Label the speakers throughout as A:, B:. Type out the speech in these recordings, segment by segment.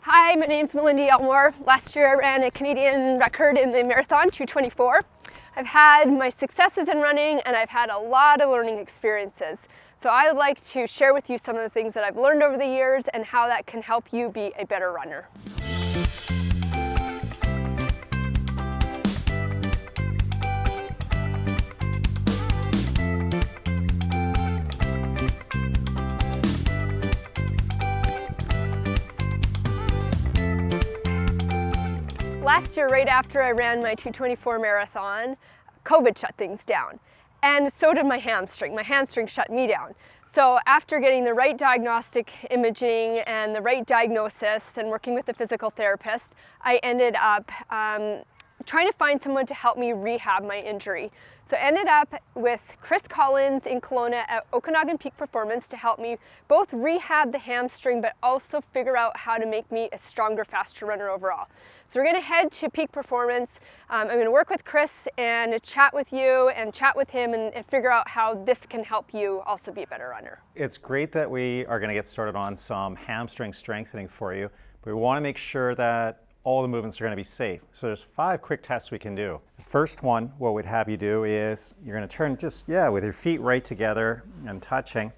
A: Hi, my name's Melinda Elmore. Last year I ran a Canadian record in the marathon, 2:24. I've had my successes in running and I've had a lot of learning experiences. So I would like to share with you some of the things that I've learned over the years and how that can help you be a better runner. Last year, right after I ran my 2:24 marathon, COVID shut things down. And so did my hamstring. My hamstring shut me down. So after getting the right diagnostic imaging and the right diagnosis and working with a physical therapist, I ended up trying to find someone to help me rehab my injury. So I ended up with Chris Collins in Kelowna at Okanagan Peak Performance to help me both rehab the hamstring but also figure out how to make me a stronger, faster runner overall. So we're going to head to Peak Performance. I'm going to work with Chris and chat with you and chat with him and figure out how this can help you also be a better runner.
B: It's great that we are going to get started on some hamstring strengthening for you, but we want to make sure that all the movements are going to be safe. So there's 5 quick tests we can do. The first one, what we'd have you do is you're going to turn with your feet right together and touching,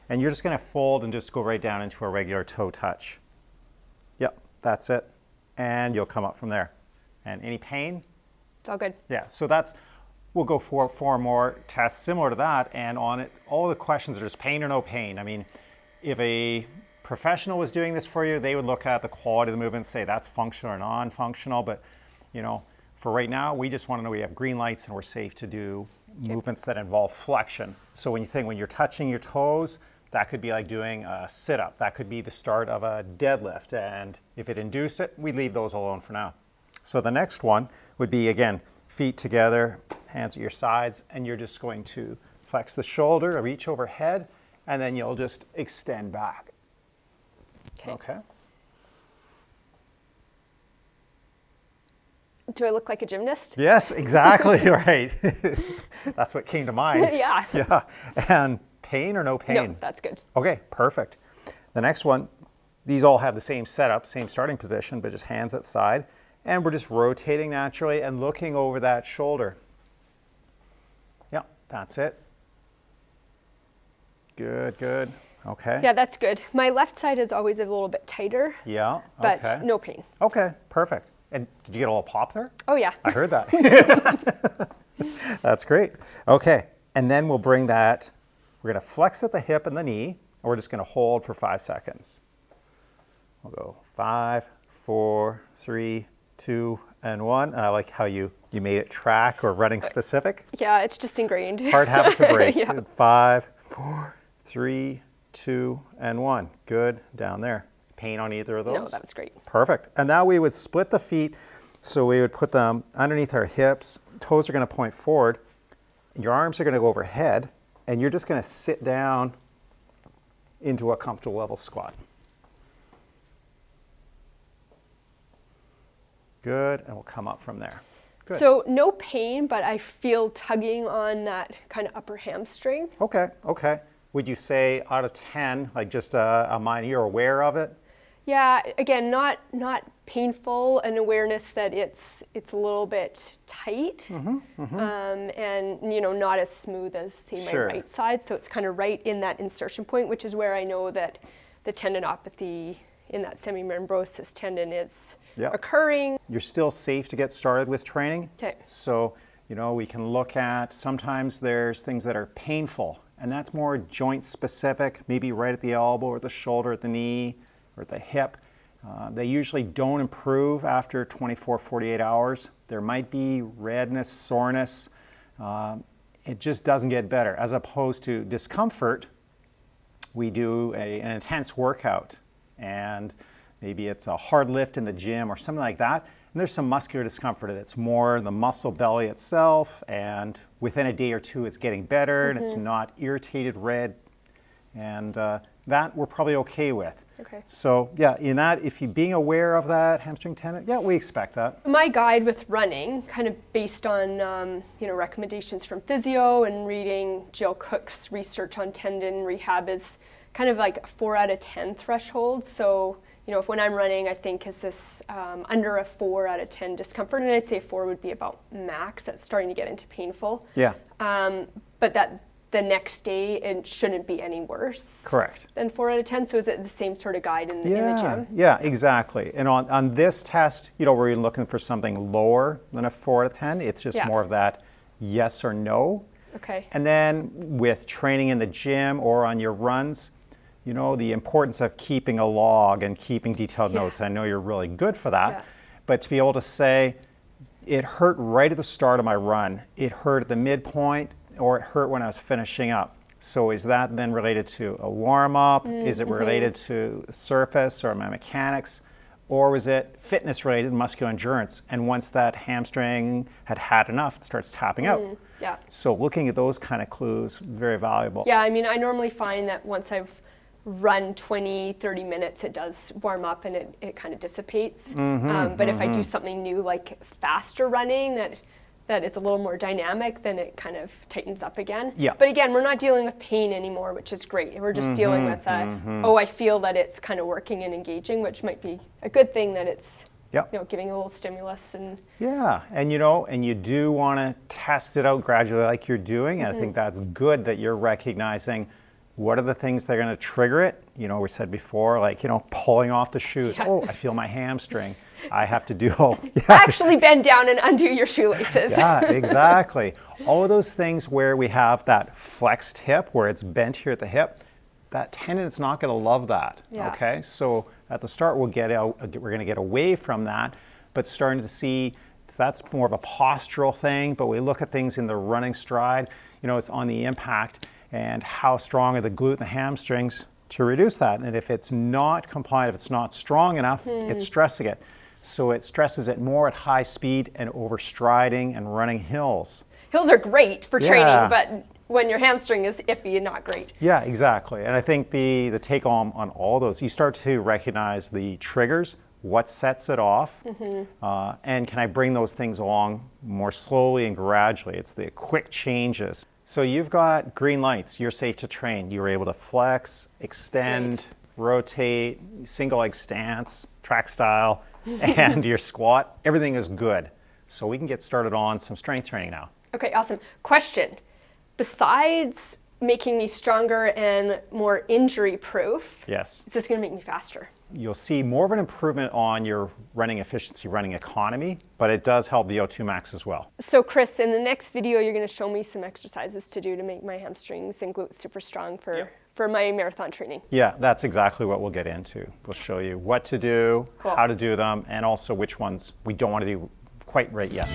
B: and you're just going to fold and just go right down into a regular toe touch. Yep, that's it. And you'll come up from there. And any pain?
A: It's all good.
B: Yeah, so we'll go for 4 more tests similar to that, and on it, all the questions are just pain or no pain. I mean, if a professional was doing this for you, they would look at the quality of the movement and say that's functional or non-functional, but for right now, we just want to know we have green lights and we're safe to do movements that involve flexion. So when you're touching your toes, that could be like doing a sit-up. That could be the start of a deadlift, and if it induced it, we leave those alone for now. So the next one would be, again, feet together, hands at your sides, and you're just going to flex the shoulder, reach overhead, and then you'll just extend back. Okay.
A: Do I look like a gymnast?
B: Yes, exactly right. That's what came to mind.
A: Yeah.
B: Yeah. And pain or no pain?
A: No, that's good.
B: Okay, perfect. The next one, these all have the same setup, same starting position, but just hands at the side. And we're just rotating naturally and looking over that shoulder. Yeah, that's it. Good, good. Okay.
A: Yeah, that's good. My left side is always a little bit tighter.
B: Yeah,
A: but
B: okay.
A: no pain.
B: Okay, perfect. And did you get a little pop there?
A: Oh, yeah.
B: I heard that. That's great. Okay, and then we'll bring that, we're going to flex at the hip and the knee, and we're just going to hold for 5 seconds. We'll go 5, 4, 3, 2, and 1. And I like how you made it track or running specific.
A: Yeah, it's just ingrained.
B: Hard habit to break.
A: Yeah.
B: 5, 4, 3, 2, and 1. Good, down there. Pain on either of those?
A: No, that was great.
B: Perfect. And now we would split the feet, so we would put them underneath our hips. Toes are going to point forward. Your arms are going to go overhead, and you're just going to sit down into a comfortable level squat. Good, and we'll come up from there. Good.
A: So no pain, but I feel tugging on that kind of upper hamstring.
B: Okay, okay. Would you say out of 10, like just a minor, you're aware of it?
A: Yeah, again, not painful, an awareness that it's a little bit tight, and not as smooth as say my right side. So it's kind of right in that insertion point, which is where I know that the tendinopathy in that semimembranous tendon is occurring.
B: You're still safe to get started with training.
A: Okay.
B: So we can look at, sometimes there's things that are painful, and that's more joint specific, maybe right at the elbow or the shoulder, at the knee, or at the hip. They usually don't improve after 24, 48 hours. There might be redness, soreness. It just doesn't get better. As opposed to discomfort, we do an intense workout, and maybe it's a hard lift in the gym or something like that. And there's some muscular discomfort that's more the muscle belly itself, and within a day or two it's getting better and it's not irritated red, and that we're probably okay with.
A: Okay.
B: So in that, if you being aware of that hamstring tendon, we expect that.
A: My guide with running, kind of based on recommendations from physio and reading Jill Cook's research on tendon rehab, is kind of like a 4 out of 10 threshold. So you know, if when I'm running, I think, is this under a 4 out of 10 discomfort, and I'd say 4 would be about max. That's starting to get into painful.
B: Yeah.
A: But that the next day it shouldn't be any worse.
B: Correct.
A: Than 4 out of 10. So is it the same sort of guide in the gym?
B: Yeah, exactly. And on this test, you know, where you're looking for something lower than a 4 out of 10, it's just more of that yes or no.
A: Okay.
B: And then with training in the gym or on your runs, you know, the importance of keeping a log and keeping detailed notes. I know you're really good for that, but to be able to say, it hurt right at the start of my run, it hurt at the midpoint, or it hurt when I was finishing up. So is that then related to a warm-up? Is it related to surface or my mechanics? Or was it fitness related, muscular endurance? And once that hamstring had had enough, it starts tapping out.
A: Yeah.
B: So looking at those kind of clues, very valuable.
A: Yeah, I mean, I normally find that once I've run 20, 30 minutes, it does warm up and it kind of dissipates. But if I do something new, like faster running, that is a little more dynamic, then it kind of tightens up again.
B: Yeah.
A: But again, we're not dealing with pain anymore, which is great. We're just dealing with, I feel that it's kind of working and engaging, which might be a good thing, that it's you know, giving a little stimulus. And
B: yeah, and you know, and you do want to test it out gradually like you're doing. And I think that's good that you're recognizing what are the things that are going to trigger it. You know, we said before, like, you know, pulling off the shoes. Oh, I feel my hamstring. I have to do
A: actually bend down and undo your shoelaces.
B: Yeah, exactly. All of those things where we have that flexed hip, where it's bent here at the hip, that tendon is not going to love that. Okay, so at the start we're going to get away from that, but starting to see that's more of a postural thing. But we look at things in the running stride. You know, it's on the impact and how strong are the glute and the hamstrings to reduce that. And if it's not compliant, if it's not strong enough, it's stressing it. So it stresses it more at high speed and overstriding and running hills.
A: Hills are great for training, but when your hamstring is iffy, not great.
B: Yeah, exactly. And I think the take home on all those, you start to recognize the triggers, what sets it off, and can I bring those things along more slowly and gradually. It's the quick changes. So you've got green lights, you're safe to train. You were able to flex, extend, rotate, single leg stance, track style, and your squat, everything is good. So we can get started on some strength training now.
A: Okay, awesome. Question, besides making me stronger and more injury proof, is this going to make me faster?
B: You'll see more of an improvement on your running efficiency, running economy, but it does help VO2 max as well.
A: So Chris, in the next video, you're going to show me some exercises to do to make my hamstrings and glutes super strong for my marathon training.
B: Yeah, that's exactly what we'll get into. We'll show you what to do, how to do them, and also which ones we don't want to do quite right yet.